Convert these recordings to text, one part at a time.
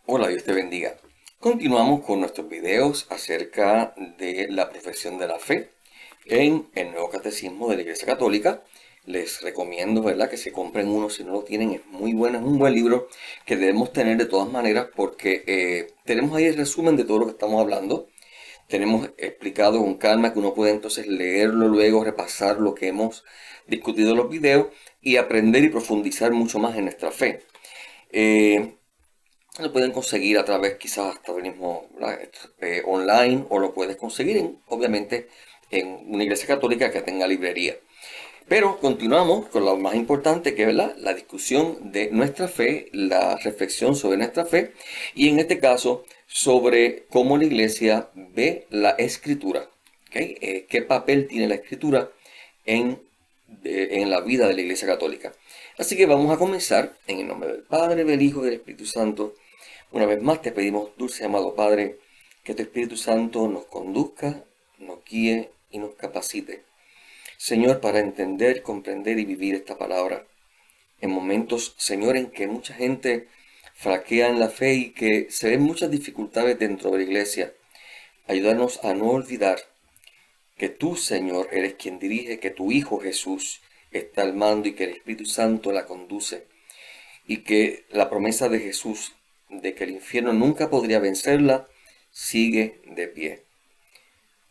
Hola, Dios te bendiga. Continuamos con nuestros videos acerca de la profesión de la fe en el Nuevo Catecismo de la Iglesia Católica. Les recomiendo, ¿verdad?, que se compren uno si no lo tienen. Es muy bueno, es un buen libro que debemos tener de todas maneras porque tenemos ahí el resumen de todo lo que estamos hablando. Tenemos explicado con calma que uno puede entonces leerlo luego, repasar lo que hemos discutido en los videos y aprender y profundizar mucho más en nuestra fe. Eh, lo pueden conseguir a través quizás hasta del mismo online, o lo puedes conseguir obviamente en una iglesia católica que tenga librería. Pero continuamos con lo más importante, que es, ¿verdad?, la discusión de nuestra fe, la reflexión sobre nuestra fe y en este caso sobre cómo la iglesia ve la escritura. ¿Okay? ¿Qué papel tiene la escritura en la vida de la iglesia católica? Así que vamos a comenzar en el nombre del Padre, del Hijo y del Espíritu Santo. Una vez más te pedimos, dulce y amado Padre, que tu Espíritu Santo nos conduzca, nos guíe y nos capacite, Señor, para entender, comprender y vivir esta palabra. En momentos, Señor, en que mucha gente flaquea en la fe y que se ven muchas dificultades dentro de la iglesia, ayúdanos a no olvidar que tú, Señor, eres quien dirige, que tu Hijo Jesús está al mando y que el Espíritu Santo la conduce, y que la promesa de Jesús de que el infierno nunca podría vencerla sigue de pie.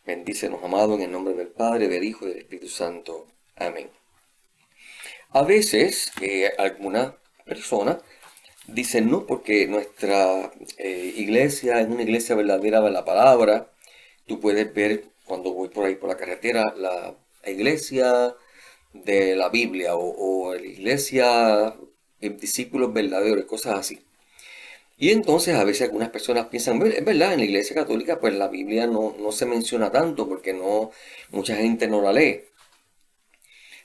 Bendícenos, amado, en el nombre del Padre, del Hijo y del Espíritu Santo. Amén. A veces algunas personas dicen no, porque nuestra iglesia es una iglesia verdadera de la palabra. Tú puedes ver cuando voy por ahí por la carretera la iglesia de la Biblia o la iglesia de discípulos verdaderos, cosas así. Y entonces a veces algunas personas piensan, es verdad, en la iglesia católica pues la Biblia no se menciona tanto porque mucha gente no la lee.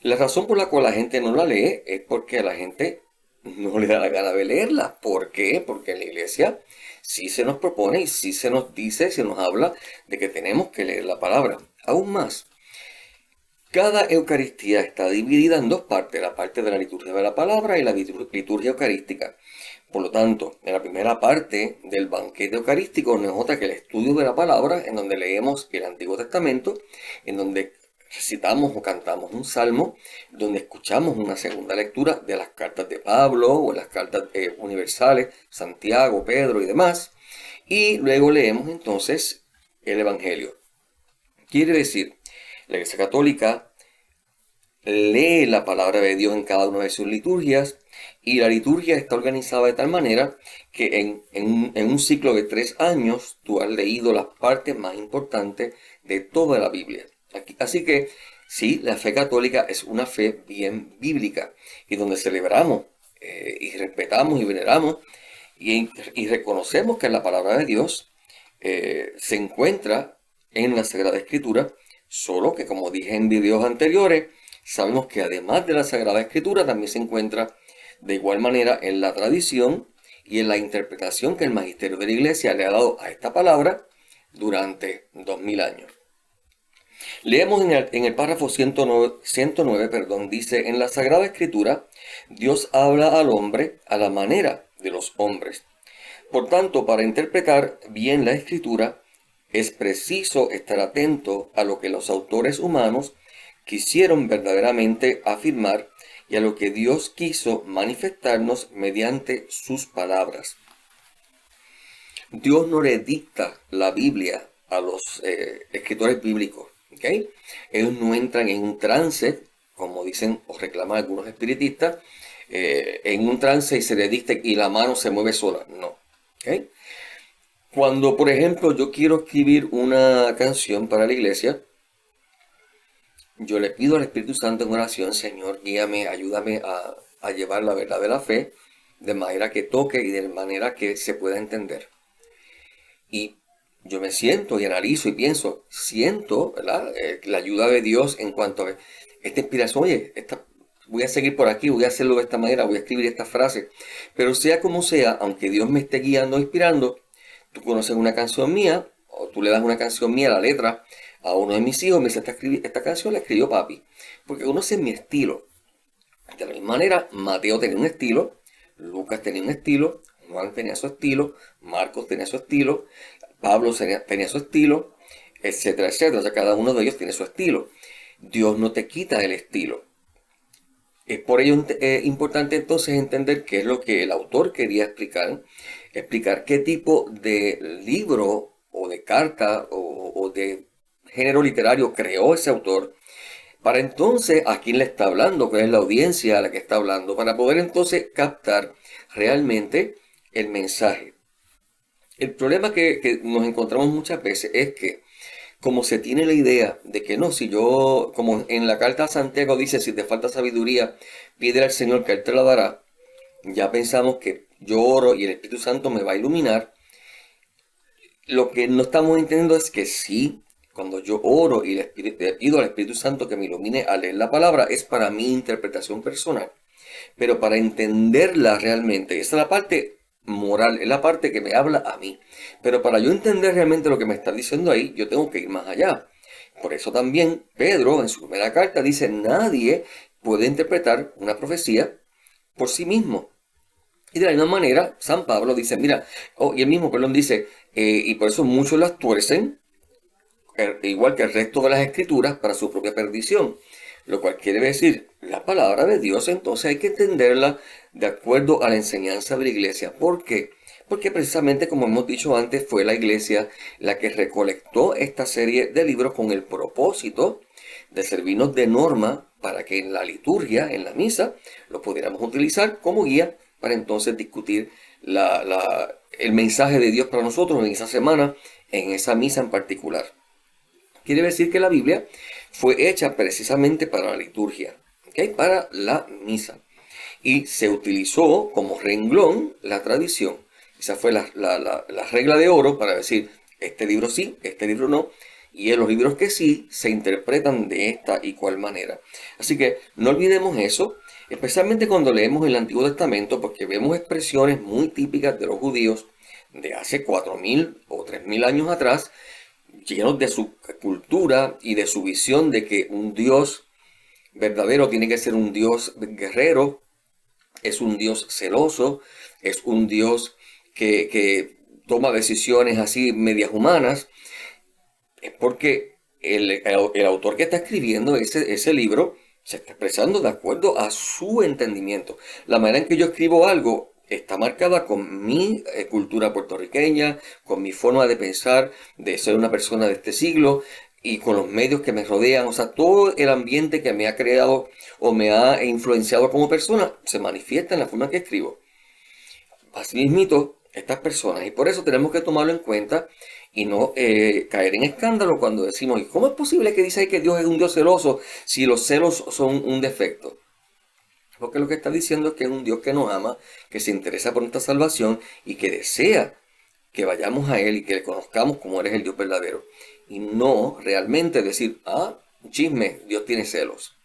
La razón por la cual la gente no la lee es porque a la gente no le da la gana de leerla. ¿Por qué? Porque en la iglesia sí se nos propone y sí se nos dice, se nos habla de que tenemos que leer la palabra. Aún más, cada Eucaristía está dividida en dos partes, la parte de la liturgia de la palabra y la liturgia eucarística. Por lo tanto, en la primera parte del banquete eucarístico no es otra que el estudio de la palabra, en donde leemos el Antiguo Testamento, en donde recitamos o cantamos un salmo, donde escuchamos una segunda lectura de las cartas de Pablo o las cartas universales, Santiago, Pedro y demás, y luego leemos entonces el Evangelio. Quiere decir, la Iglesia Católica lee la palabra de Dios en cada una de sus liturgias, y la liturgia está organizada de tal manera que en un ciclo de 3 años tú has leído las partes más importantes de toda la Biblia. Así que sí, la fe católica es una fe bien bíblica y donde celebramos y respetamos y veneramos y reconocemos que la palabra de Dios se encuentra en la Sagrada Escritura, solo que, como dije en videos anteriores, sabemos que además de la Sagrada Escritura también se encuentra de igual manera en la tradición y en la interpretación que el magisterio de la Iglesia le ha dado a esta palabra durante 2000 años. Leemos en el párrafo 109, dice: en la Sagrada Escritura, Dios habla al hombre a la manera de los hombres. Por tanto, para interpretar bien la Escritura, es preciso estar atento a lo que los autores humanos quisieron verdaderamente afirmar y a lo que Dios quiso manifestarnos mediante sus palabras. Dios no le dicta la Biblia a los escritores bíblicos, ¿ok? Ellos no entran en un trance, como dicen o reclaman algunos espiritistas, en un trance y se le dicta y la mano se mueve sola. No, ¿ok? Cuando, por ejemplo, yo quiero escribir una canción para la iglesia, yo le pido al Espíritu Santo en oración: Señor, guíame, ayúdame a llevar la verdad de la fe de manera que toque y de manera que se pueda entender. Y yo me siento y analizo y pienso, siento, ¿verdad?, la ayuda de Dios en cuanto a esta inspiración. Oye, voy a seguir por aquí, voy a hacerlo de esta manera, voy a escribir esta frase. Pero sea como sea, aunque Dios me esté guiando, inspirando, tú conoces una canción mía, o tú le das una canción mía, la letra, a uno de mis hijos, me dice: esta canción la escribió papi, porque conoce mi estilo. De la misma manera, Mateo tenía un estilo, Lucas tenía un estilo, Juan tenía su estilo, Marcos tenía su estilo, Pablo tenía su estilo, etcétera, etcétera. O sea, cada uno de ellos tiene su estilo. Dios no te quita el estilo. Es por ello importante entonces entender qué es lo que el autor quería explicar qué tipo de libro o de carta o de género literario creó ese autor, para entonces a quién le está hablando, cuál es la audiencia a la que está hablando, para poder entonces captar realmente el mensaje. El problema que nos encontramos muchas veces es que como se tiene la idea de que no, si yo, como en la carta a Santiago dice, si te falta sabiduría, pídele al Señor que Él te la dará, ya pensamos que yo oro y el Espíritu Santo me va a iluminar. Lo que no estamos entendiendo es que sí, cuando yo oro y le pido al Espíritu Santo que me ilumine a leer la palabra, es para mi interpretación personal. Pero para entenderla realmente, esa es la parte moral, es la parte que me habla a mí. Pero para yo entender realmente lo que me está diciendo ahí, yo tengo que ir más allá. Por eso también Pedro en su primera carta dice, nadie puede interpretar una profecía por sí mismo. Y de la misma manera, San Pablo dice, mira, y el mismo Perdón dice, y por eso muchos las tuercen, igual que el resto de las escrituras, para su propia perdición. Lo cual quiere decir, la palabra de Dios entonces hay que entenderla de acuerdo a la enseñanza de la iglesia. ¿Por qué? Porque precisamente, como hemos dicho antes, fue la iglesia la que recolectó esta serie de libros con el propósito de servirnos de norma para que en la liturgia, en la misa, lo pudiéramos utilizar como guía para entonces discutir el mensaje de Dios para nosotros en esa semana, en esa misa en particular. Quiere decir que la Biblia fue hecha precisamente para la liturgia, ¿okay? Para la misa. Y se utilizó como renglón la tradición. Esa fue la regla de oro para decir, este libro sí, este libro no. Y en los libros que sí se interpretan de esta y cual manera. Así que no olvidemos eso, especialmente cuando leemos el Antiguo Testamento, porque vemos expresiones muy típicas de los judíos de hace 4.000 o 3.000 años atrás, llenos de su cultura y de su visión de que un Dios verdadero tiene que ser un Dios guerrero, es un Dios celoso, es un Dios que toma decisiones así medias humanas. Es porque el autor que está escribiendo ese libro se está expresando de acuerdo a su entendimiento. La manera en que yo escribo algo está marcada con mi cultura puertorriqueña, con mi forma de pensar, de ser una persona de este siglo y con los medios que me rodean. O sea, todo el ambiente que me ha creado o me ha influenciado como persona se manifiesta en la forma que escribo. Así mismito, estas personas, y por eso tenemos que tomarlo en cuenta y no caer en escándalo cuando decimos, ¿y cómo es posible que dice que Dios es un Dios celoso si los celos son un defecto? Porque lo que está diciendo es que es un Dios que nos ama, que se interesa por nuestra salvación y que desea que vayamos a Él y que le conozcamos como Él es el Dios verdadero. Y no realmente decir, chisme, Dios tiene celos.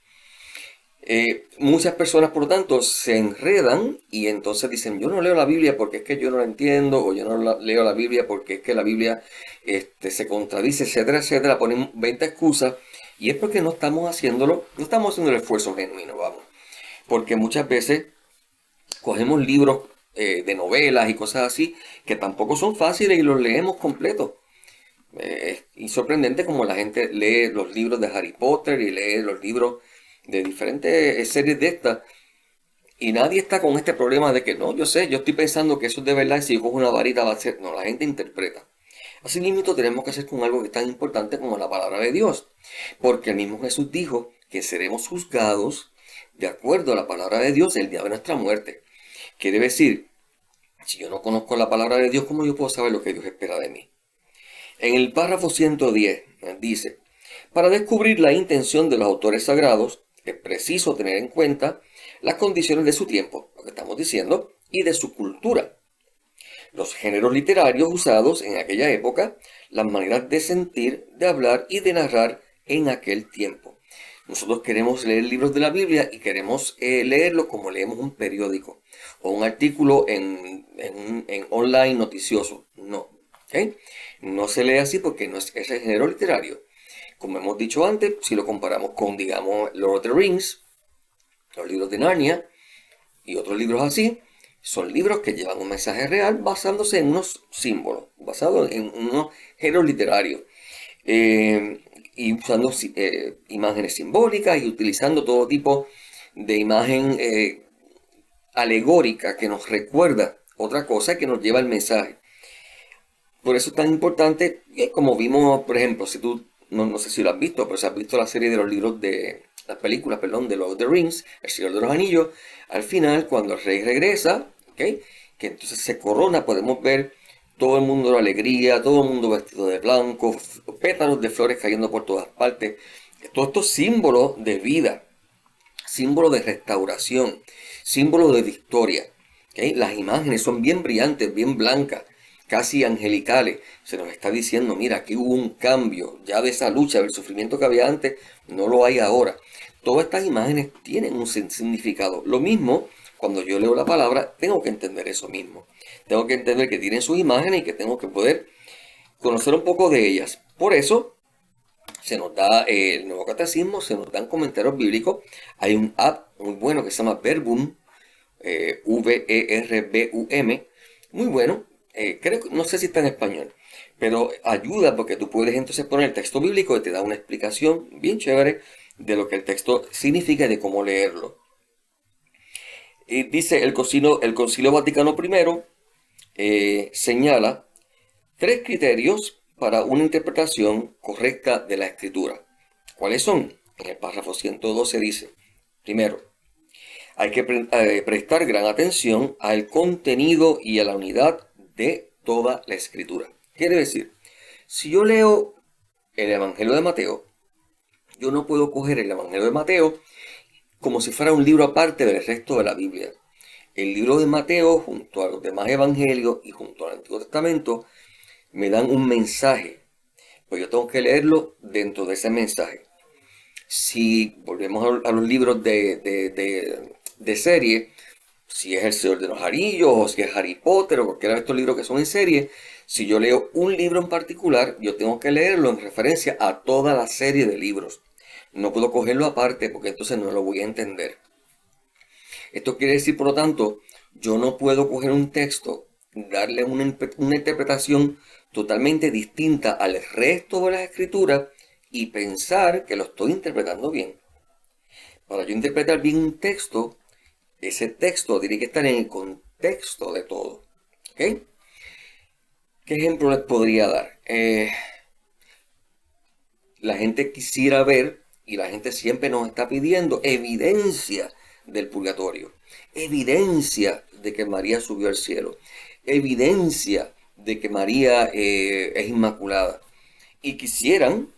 Muchas personas, por lo tanto, se enredan y entonces dicen, yo no leo la Biblia porque es que yo no la entiendo, o yo no leo la Biblia porque es que la Biblia se contradice, etcétera, etcétera, ponen 20 excusas, y es porque no estamos haciendo el esfuerzo genuino, vamos. Porque muchas veces cogemos libros de novelas y cosas así, que tampoco son fáciles y los leemos completos. Y sorprendente como la gente lee los libros de Harry Potter y lee los libros de diferentes series de estas, y nadie está con este problema de que no, yo sé, yo estoy pensando que eso es de verdad y si yo cojo una varita va a ser. No, la gente interpreta. Así mismo tenemos que hacer con algo que es tan importante como la palabra de Dios, porque el mismo Jesús dijo que seremos juzgados de acuerdo a la palabra de Dios el día de nuestra muerte. Quiere decir, si yo no conozco la palabra de Dios, ¿cómo yo puedo saber lo que Dios espera de mí? En el párrafo 110 dice, para descubrir la intención de los autores sagrados, es preciso tener en cuenta las condiciones de su tiempo, lo que estamos diciendo, y de su cultura. Los géneros literarios usados en aquella época, las maneras de sentir, de hablar y de narrar en aquel tiempo. Nosotros queremos leer libros de la Biblia y queremos leerlo como leemos un periódico o un artículo en online noticioso. No, ¿okay? No se lee así porque no es ese género literario. Como hemos dicho antes, si lo comparamos con, digamos, Lord of the Rings, los libros de Narnia y otros libros así, Son libros que llevan un mensaje real basándose en unos símbolos, basados en unos géneros literarios, y usando imágenes simbólicas y utilizando todo tipo de imagen alegórica que nos recuerda otra cosa que nos lleva el mensaje. Por eso es tan importante, como vimos, por ejemplo, si tú, no sé si lo has visto, pero si has visto la serie de los libros las películas, perdón, de Lord of the Rings, El Señor de los Anillos, al final, cuando el rey regresa, ¿okay?, que entonces se corona, podemos ver todo el mundo de alegría, todo el mundo vestido de blanco, pétalos de flores cayendo por todas partes, todos estos símbolos de vida, símbolos de restauración, símbolos de victoria. ¿Okay? Las imágenes son bien brillantes, bien blancas, casi angelicales. Se nos está diciendo, mira, aquí hubo un cambio, ya de esa lucha, del sufrimiento que había antes, no lo hay ahora. Todas estas imágenes tienen un significado. Lo mismo, cuando yo leo la palabra, tengo que entender eso mismo. Tengo que entender que tienen sus imágenes y que tengo que poder conocer un poco de ellas. Por eso, se nos da el Nuevo Catecismo, se nos dan comentarios bíblicos. Hay un app muy bueno que se llama Verbum, Verbum, muy bueno. Creo que no sé si está en español, pero ayuda porque tú puedes entonces poner el texto bíblico y te da una explicación bien chévere de lo que el texto significa y de cómo leerlo. Y dice el Concilio Vaticano I señala 3 criterios para una interpretación correcta de la Escritura. ¿Cuáles son? En el párrafo 112 dice, primero, hay que prestar gran atención al contenido y a la unidad de toda la Escritura. Quiere decir, si yo leo el Evangelio de Mateo, yo no puedo coger el Evangelio de Mateo como si fuera un libro aparte del resto de la Biblia. El libro de Mateo, junto a los demás evangelios y junto al Antiguo Testamento, me dan un mensaje, pues yo tengo que leerlo dentro de ese mensaje. Si volvemos a los libros de serie, si es El Señor de los Anillos, o si es Harry Potter, o cualquiera de estos libros que son en serie, si yo leo un libro en particular, yo tengo que leerlo en referencia a toda la serie de libros. No puedo cogerlo aparte porque entonces no lo voy a entender. Esto quiere decir, por lo tanto, yo no puedo coger un texto, darle una interpretación totalmente distinta al resto de las escrituras y pensar que lo estoy interpretando bien. Para yo interpretar bien un texto, ese texto tiene que estar en el contexto de todo. ¿Okay? ¿Qué ejemplo les podría dar? La gente quisiera ver, y la gente siempre nos está pidiendo, evidencia del purgatorio, evidencia de que María subió al cielo, evidencia de que María es inmaculada. Y quisieran,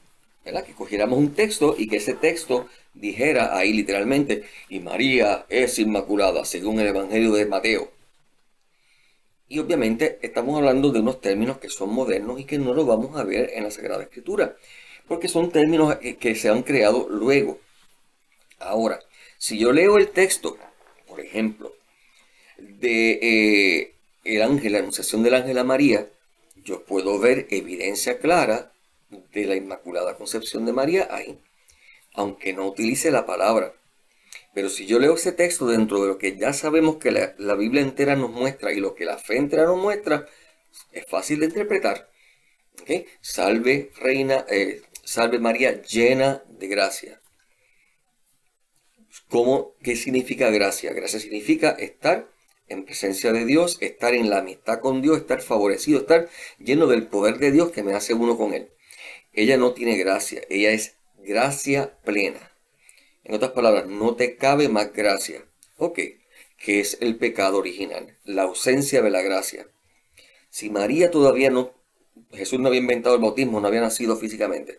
¿verdad?, que cogiéramos un texto y que ese texto dijera ahí literalmente, y María es inmaculada, según el Evangelio de Mateo. Y obviamente estamos hablando de unos términos que son modernos y que no los vamos a ver en la Sagrada Escritura, porque son términos que se han creado luego. Ahora, si yo leo el texto, por ejemplo, de el ángel, la anunciación del ángel a María, yo puedo ver evidencia clara de la Inmaculada Concepción de María ahí, aunque no utilice la palabra. Pero si yo leo ese texto dentro de lo que ya sabemos que la Biblia entera nos muestra y lo que la fe entera nos muestra, es fácil de interpretar. ¿Okay? Salve Reina, salve María llena de gracia. ¿Qué significa gracia? Gracia significa estar en presencia de Dios, estar en la amistad con Dios, estar favorecido, estar lleno del poder de Dios que me hace uno con Él. Ella no tiene gracia, ella es gracia plena. En otras palabras, no te cabe más gracia. Ok, ¿qué es el pecado original? La ausencia de la gracia. Si María todavía no, Jesús no había inventado el bautismo, no había nacido físicamente,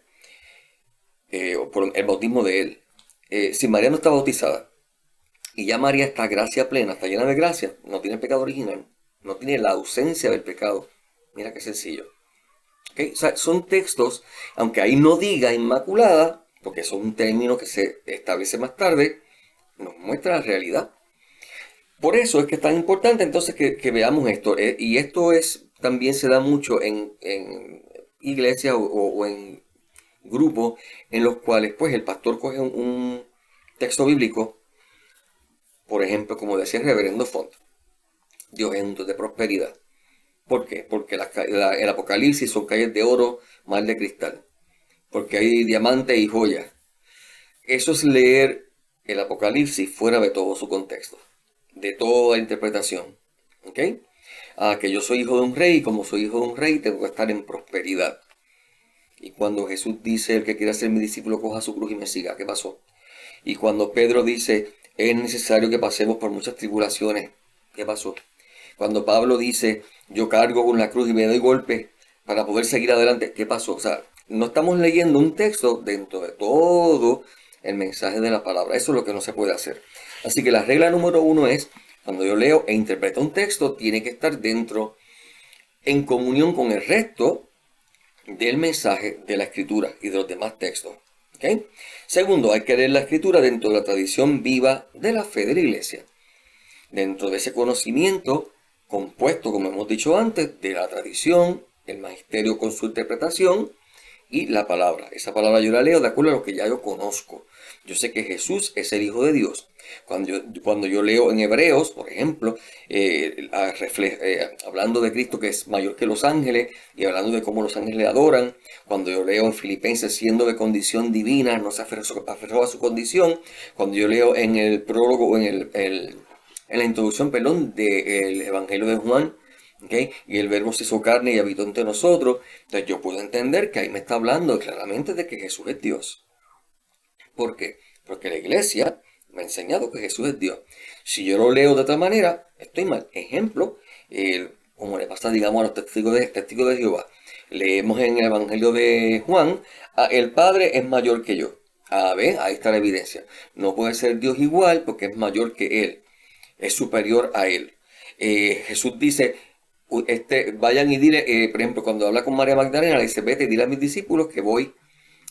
o por el bautismo de él. Si María no está bautizada y ya María está gracia plena, está llena de gracia, no tiene pecado original, no tiene la ausencia del pecado. Mira qué sencillo. ¿Okay? O sea, son textos, aunque ahí no diga inmaculada, porque eso es un término que se establece más tarde, nos muestra la realidad. Por eso es que es tan importante entonces que veamos esto. Y esto también se da mucho en iglesias o en grupos en los cuales pues el pastor coge un texto bíblico, por ejemplo, como decía el reverendo Font, Dios es un Dios de prosperidad. ¿Por qué? Porque el Apocalipsis son calles de oro, mar de cristal. Porque hay diamantes y joyas. Eso es leer el Apocalipsis fuera de todo su contexto, de toda interpretación. ¿Ok? Que yo soy hijo de un rey y como soy hijo de un rey tengo que estar en prosperidad. Y cuando Jesús dice, el que quiera ser mi discípulo coja su cruz y me siga, ¿qué pasó? Y cuando Pedro dice, es necesario que pasemos por muchas tribulaciones, ¿qué pasó? Cuando Pablo dice, yo cargo con la cruz y me doy golpes para poder seguir adelante, ¿qué pasó? O sea, no estamos leyendo un texto dentro de todo el mensaje de la palabra. Eso es lo que no se puede hacer. Así que la regla número 1 es, cuando yo leo e interpreto un texto, tiene que estar dentro, en comunión con el resto del mensaje de la escritura y de los demás textos. ¿Okay? Segundo, hay que leer la escritura dentro de la tradición viva de la fe de la iglesia. Dentro de ese conocimiento compuesto, como hemos dicho antes, de la tradición, el magisterio con su interpretación y la palabra. Esa palabra yo la leo de acuerdo a lo que ya yo conozco. Yo sé que Jesús es el Hijo de Dios. Cuando yo leo en Hebreos, por ejemplo, hablando de Cristo que es mayor que los ángeles y hablando de cómo los ángeles le adoran, cuando yo leo en Filipenses siendo de condición divina, no se aferró a su condición, cuando yo leo en el prólogo, en la introducción, perdón, del Evangelio de Juan, ¿okay? Y el verbo se hizo carne y habitó entre nosotros. Entonces yo puedo entender que ahí me está hablando claramente de que Jesús es Dios. ¿Por qué? Porque la iglesia me ha enseñado que Jesús es Dios. Si yo lo leo de otra manera, estoy mal. Ejemplo, como le pasa, digamos, a los testigos de Jehová. Leemos en el Evangelio de Juan, el Padre es mayor que yo. Ver, ahí está la evidencia. No puede ser Dios igual porque es mayor que Él. Es superior a Él. Jesús dice, vayan y dile, por ejemplo, cuando habla con María Magdalena, le dice, vete y dile a mis discípulos que voy,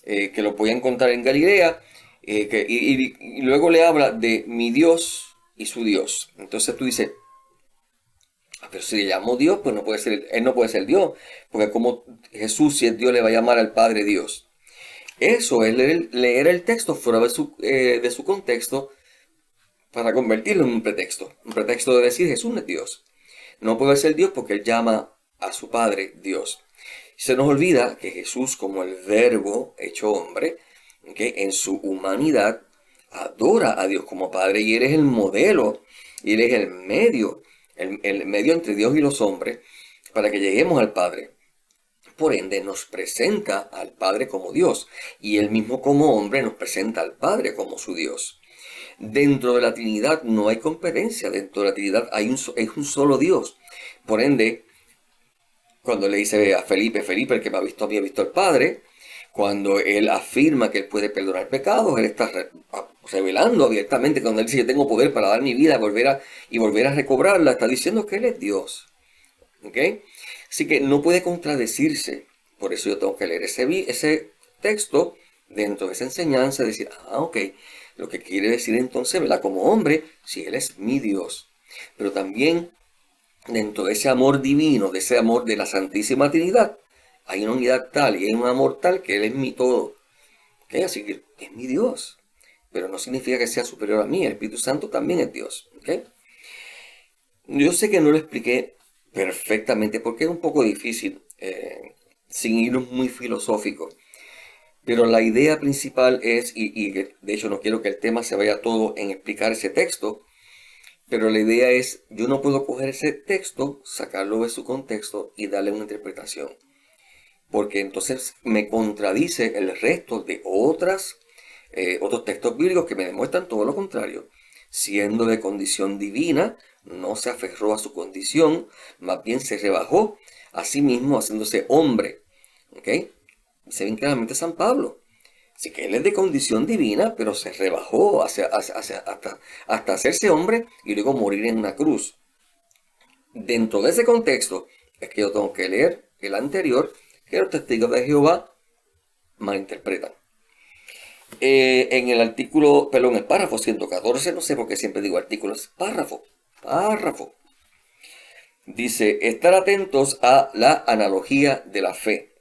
que los voy a encontrar en Galilea, y luego le habla de mi Dios y su Dios. Entonces tú dices, pero si le llamo Dios, pues no puede ser, él no puede ser Dios, porque como Jesús, si es Dios, le va a llamar al Padre Dios. Eso es leer el texto fuera de su contexto para convertirlo en un pretexto de decir Jesús no es Dios. No puede ser Dios porque él llama a su Padre Dios. Se nos olvida que Jesús, como el Verbo hecho hombre, ¿okay? En su humanidad, adora a Dios como Padre y Él es el modelo, y Él es el medio entre Dios y los hombres para que lleguemos al Padre. Por ende, nos presenta al Padre como Dios y Él mismo como hombre nos presenta al Padre como su Dios. Dentro de la Trinidad no hay competencia, dentro de la Trinidad es un solo Dios. Por ende, cuando le dice a Felipe, el que me ha visto a mí ha visto al Padre, cuando él afirma que él puede perdonar pecados, él está revelando abiertamente, cuando él dice yo tengo poder para dar mi vida y volver a recobrarla, está diciendo que él es Dios. ¿Ok? Así que no puede contradecirse. Por eso yo tengo que leer ese texto dentro de esa enseñanza y decir, ok, lo que quiere decir entonces, ¿verdad? Como hombre, si Él es mi Dios. Pero también dentro de ese amor divino, de ese amor de la Santísima Trinidad, hay una unidad tal y hay un amor tal que Él es mi todo. ¿Okay? Así que es mi Dios. Pero no significa que sea superior a mí. El Espíritu Santo también es Dios. ¿Okay? Yo sé que no lo expliqué perfectamente porque es un poco difícil, sin ir muy filosófico. Pero la idea principal es, y de hecho no quiero que el tema se vaya todo en explicar ese texto, pero la idea es, yo no puedo coger ese texto, sacarlo de su contexto y darle una interpretación. Porque entonces me contradice el resto de otros textos bíblicos que me demuestran todo lo contrario. Siendo de condición divina, no se aferró a su condición, más bien se rebajó a sí mismo haciéndose hombre. ¿Ok? Dice bien claramente San Pablo. Así que él es de condición divina, pero se rebajó hasta hacerse hombre y luego morir en una cruz. Dentro de ese contexto es que yo tengo que leer el anterior, que los testigos de Jehová malinterpretan. En el artículo, perdón, el párrafo 114, no sé por qué siempre digo artículos, párrafo. Dice, estar atentos a la analogía de la fe.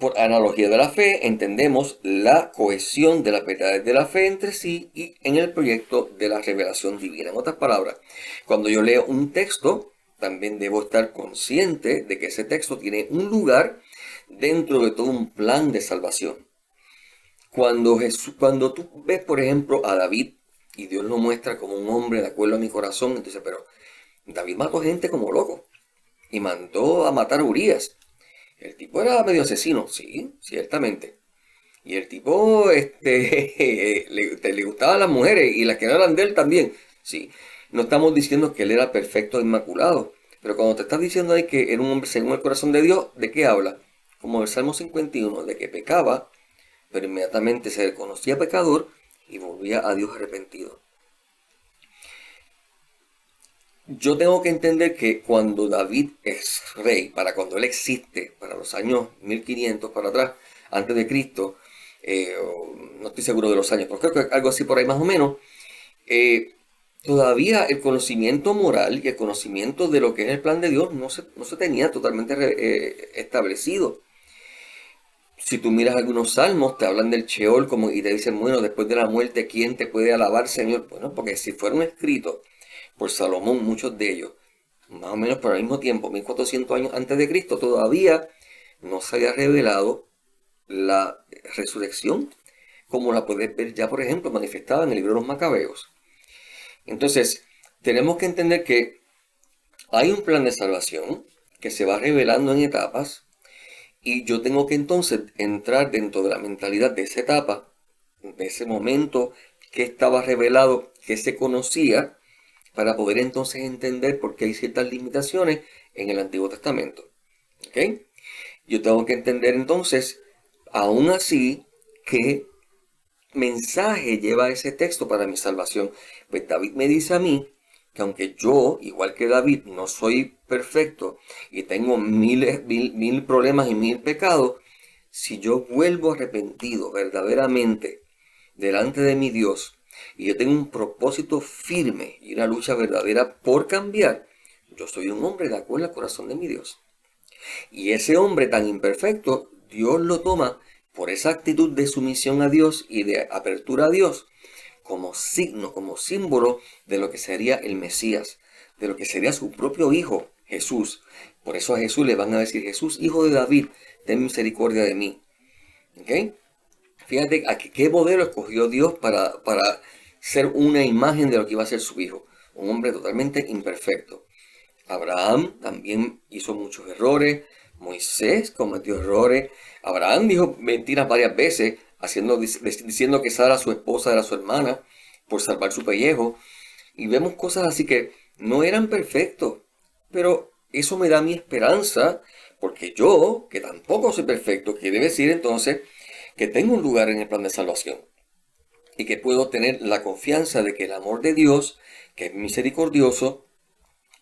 Por analogía de la fe, entendemos la cohesión de las verdades de la fe entre sí y en el proyecto de la revelación divina. En otras palabras, cuando yo leo un texto, también debo estar consciente de que ese texto tiene un lugar dentro de todo un plan de salvación. Cuando tú ves, por ejemplo, a David, y Dios lo muestra como un hombre de acuerdo a mi corazón, entonces, pero David mató gente como loco y mandó a matar a Urías. El tipo era medio asesino, sí, ciertamente. Y el tipo le gustaban las mujeres y las que no eran de él también. Sí, no estamos diciendo que él era perfecto e inmaculado. Pero cuando te estás diciendo ahí que era un hombre según el corazón de Dios, ¿de qué habla? Como el Salmo 51, de que pecaba, pero inmediatamente se reconocía pecador y volvía a Dios arrepentido. Yo tengo que entender que cuando David es rey, para cuando él existe, para los años 1500 para atrás, antes de Cristo, no estoy seguro de los años, pero creo que algo así por ahí más o menos, eh, todavía el conocimiento moral y el conocimiento de lo que es el plan de Dios no se tenía totalmente establecido. Si tú miras algunos salmos, te hablan del Sheol como, y te dicen, bueno, después de la muerte, ¿quién te puede alabar, Señor? Bueno, porque si fueron escritos por Salomón, muchos de ellos, más o menos por el mismo tiempo, 1400 años antes de Cristo, todavía no se había revelado la resurrección, como la puedes ver ya, por ejemplo, manifestada en el libro de los Macabeos. Entonces, tenemos que entender que hay un plan de salvación que se va revelando en etapas y yo tengo que entonces entrar dentro de la mentalidad de esa etapa, de ese momento que estaba revelado, que se conocía, para poder entonces entender por qué hay ciertas limitaciones en el Antiguo Testamento. ¿Ok? Yo tengo que entender entonces, aún así, qué mensaje lleva ese texto para mi salvación. Pues David me dice a mí que aunque yo, igual que David, no soy perfecto y tengo mil problemas y mil pecados, si yo vuelvo arrepentido verdaderamente delante de mi Dios y yo tengo un propósito firme y una lucha verdadera por cambiar, yo soy un hombre de acuerdo al corazón de mi Dios. Y ese hombre tan imperfecto, Dios lo toma por esa actitud de sumisión a Dios y de apertura a Dios como signo, como símbolo de lo que sería el Mesías, de lo que sería su propio hijo, Jesús. Por eso a Jesús le van a decir, Jesús, hijo de David, ten misericordia de mí. ¿Ok? Fíjate a qué modelo escogió Dios para ser una imagen de lo que iba a ser su hijo. Un hombre totalmente imperfecto. Abraham también hizo muchos errores. Moisés cometió errores. Abraham dijo mentiras varias veces, diciendo que Sara, su esposa, era su hermana, por salvar su pellejo. Y vemos cosas así que no eran perfectos. Pero eso me da mi esperanza, porque yo, que tampoco soy perfecto, quiere decir entonces que tengo un lugar en el plan de salvación. Y que puedo tener la confianza de que el amor de Dios, que es misericordioso,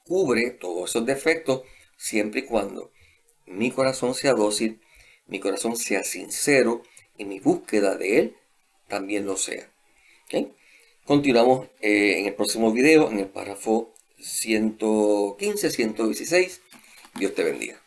cubre todos esos defectos siempre y cuando mi corazón sea dócil, mi corazón sea sincero y mi búsqueda de Él también lo sea. ¿Okay? Continuamos en el próximo video, en el párrafo 115, 116. Dios te bendiga.